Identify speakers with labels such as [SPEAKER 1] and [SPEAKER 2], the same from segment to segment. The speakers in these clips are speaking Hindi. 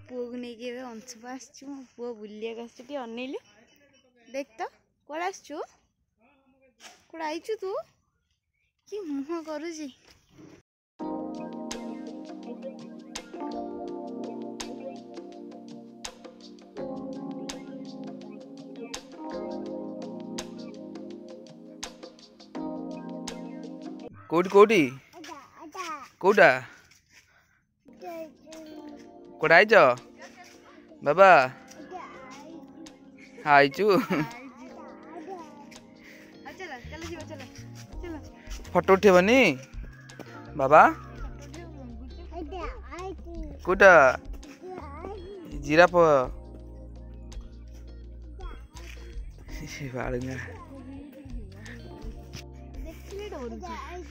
[SPEAKER 1] पुओ को लेकिन अंशुपा आसु पुओ बुलिया आसुटी अनैलु देख तो कौन आसु कौन आईचु तू कि मुह करुची
[SPEAKER 2] कोटी कोटी कोटा कोटा आइज बाबा आइचु फोटो उठेबनी बाबा कोटा जिराफ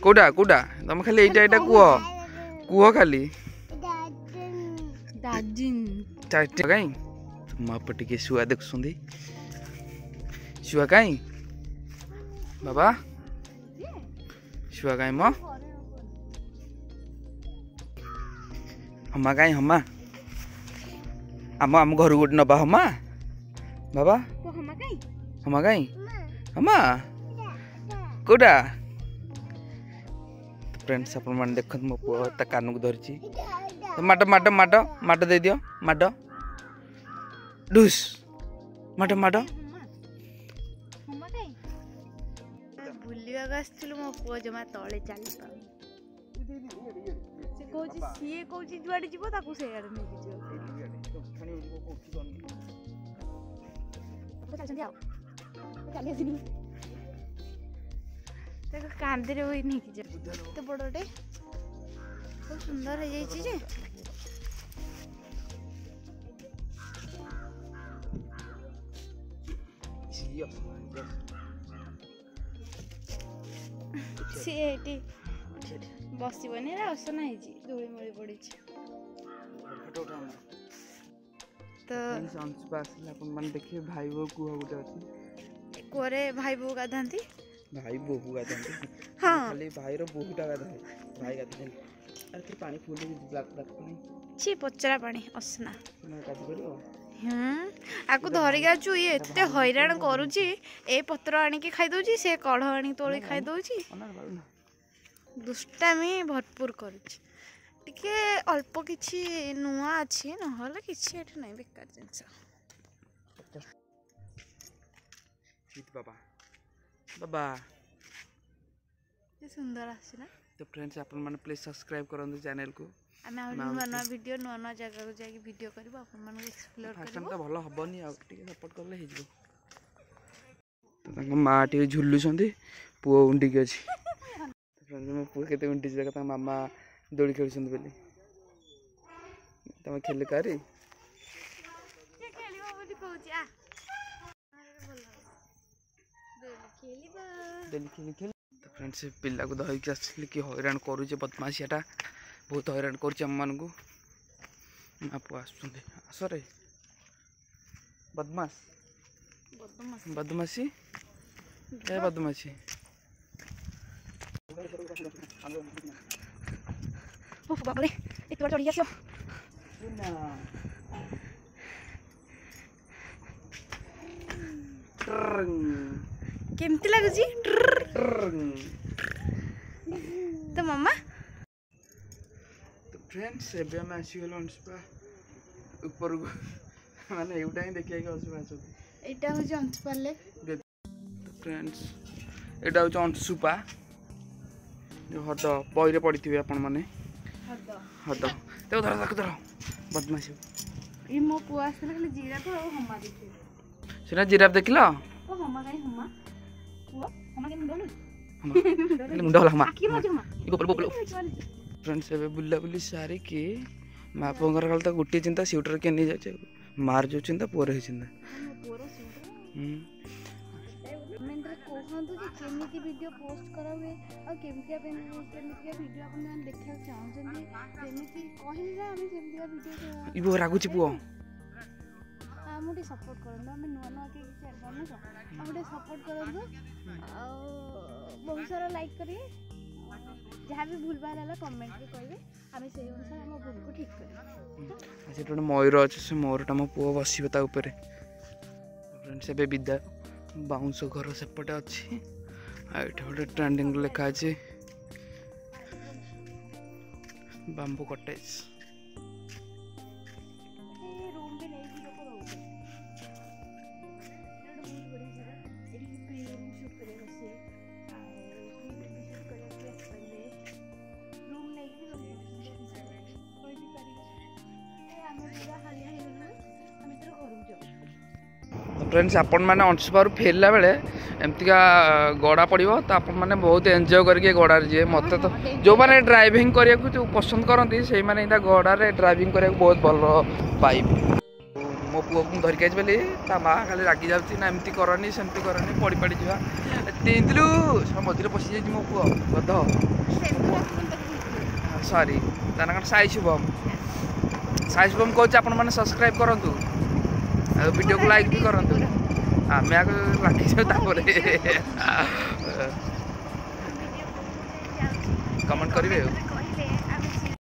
[SPEAKER 2] कोटा कोटा तुम खाली एटा कुह कुह खाली कहीं मापटे के शुआ देख शुआ कहीं बाबा शुआ कहीं हमा कहीं हमा आम घर गोटे नबा हमा बाबा हमा कहीं हमा कोटा फ्रेंड्स अपन मान देख मो पुआ कान को धरी माड माड माड माड दे दियो माड डुस माड माड
[SPEAKER 1] बुलिया आसलु मो पुआ जमा तले चली पाऊ से कहूँ सी कहूँ जुआड़े जीव ताकू से कांदे रे नहीं तो बड़े बहुत सुंदर हो जाए सी बसबनी असना धूली मली पड़ी तो
[SPEAKER 2] देखिए भाई बो कुह गोटे अच्छी
[SPEAKER 1] कुआरे भाई बो गाधाती
[SPEAKER 2] भाई बोहू गाधा
[SPEAKER 1] हाँ
[SPEAKER 2] खाली भाई रो बोहूटा गाधा भाई गाधा अरे तू पानी फुल ब्लैक ब्लैक पानी
[SPEAKER 1] छी पचरा पानी असना
[SPEAKER 2] मैं गाधी करियो
[SPEAKER 1] आकु धरिक आचु ये एते हैरान करूची ए पत्र आनिकी खाई दउची से कढ़ आनी तोली खाई दउची दुष्टामी भरपूर करूची टिके अल्प किछि नुआ अछि नहले किछि एठी नै बेकार जिंस
[SPEAKER 2] बाबा बाबा
[SPEAKER 1] ये सुंदर आसीना
[SPEAKER 2] तो फ्रेंड्स अपन माने प्लीज सब्सक्राइब करंदु चैनल को
[SPEAKER 1] आमे नुआ नुआ वीडियो नुआ नुआ जगह को जाके वीडियो करबो अपन माने एक्सप्लोर करबो
[SPEAKER 2] फर्स्ट टाइम तो भलो हबनी आ टिके सपोर्ट करले हे जिवो तो तंग मा टिके झुल्लु छंदी पुओ उंडी के अछि फ्रेंड्स में पुओ केते उंडी जगह त मामा दोड़ी खेलु छंदी बेली तमे खेले कारी
[SPEAKER 1] के खेलिबो बोली कहूची आ
[SPEAKER 2] तो फ्रेंड्स पिला को धरिक आसली कि हैरान करुचे बदमाशियाटा बहुत हैरान कर को आप आसरे बदमाश बदमाशी क्या बदमाशी
[SPEAKER 1] बाबरे एक बार चढ़ी आसो केमती लगुची तो मामा
[SPEAKER 2] तो फ्रेंड्स एबे हम आसीगल अंशुपा ऊपर को माने एउटा ही देखिया के अंशुपा आसो
[SPEAKER 1] एटा हो जे अंशुपा लेक
[SPEAKER 2] तो फ्रेंड्स एटा हो जे अंशुपा जो हद पइरे पड़िथिबे आपण माने हद तो धर बदमाश
[SPEAKER 1] ई मो पुआ आसले खाली जिराफ और हम्मा देखि
[SPEAKER 2] सेना जिराफ देखिलो
[SPEAKER 1] ओ हम्मा काई हम्मा पुआ हम्मा के मुंडलो
[SPEAKER 2] मुंडा हम्मा
[SPEAKER 1] आखी मजे हम्मा
[SPEAKER 2] इको बोलो फ्रेंड्स एबे बुल्ला बुल्ली सारी के मा पोंगर खाल त गुटी चिंता स्यूटर के नहीं जाचे मार जो चिंता पोर हे चिंता
[SPEAKER 1] पोरो स्यूटर मेंद्र कोहंतु जे केमिति वीडियो पोस्ट करा हुए आ केमितिया वीडियो अपन जान देखा चाहछन केमिति कहिन ना हम केमितिया वीडियो
[SPEAKER 2] इबो रागुची पुओ
[SPEAKER 1] मुझे सपोर्ट करंदो हमें नुआ नुआ के शेयर करनो तो मुझे सपोर्ट करंदो आ बहुत सारा लाइक करिए जहाँ भी भूल भाल है कमेंट रे कहबे आमे से अनुसार हम भूल को ठीक करिबा
[SPEAKER 2] से गोटे मयूर अच्छे से मयूरटा मो पुओ बसो ता ऊपर फ्रेंड्स ए विदा बाउंस घर सेपटे अच्छी ये गोटे ट्रेंडिंग लिखा है बांबू कटेज
[SPEAKER 1] रूम भी नहीं लोग रहउछे एटा बहुत बड़ी जगह एटी प्री वेडिंग शूट करे बसे प्री वेडिंग शूट करे प्लेस पहले रूम नहीं भी कोई भी करी ए हम पूरा हालिया हेलु हम तेरे घर जाऊ
[SPEAKER 2] फ्रेंड्स आपण मैंने अंशुपार फेरला बेले एमतीका गड़ा पड़ो तो आपण मैंने बहुत एंजॉय करके गड़ा जी मत तो जो मैंने ड्राइविंग करने को जो पसंद करती से मैंने गड़े ड्राइविंग करने बहुत भल पाइबे मो पुओ को धरिक आज बोली ता माँ खाली रागि जाऊँगी ना एमती करनी सेमती करनी पड़ी पड़ी जा तीनलु मझे पशि जा मो पुओ गध सॉरी ताना साई शुभम कौच आपण मैंने सब्सक्राइब करूँ वीडियो को लाइक भी करूँ आम लगी कमेंट करेंगे।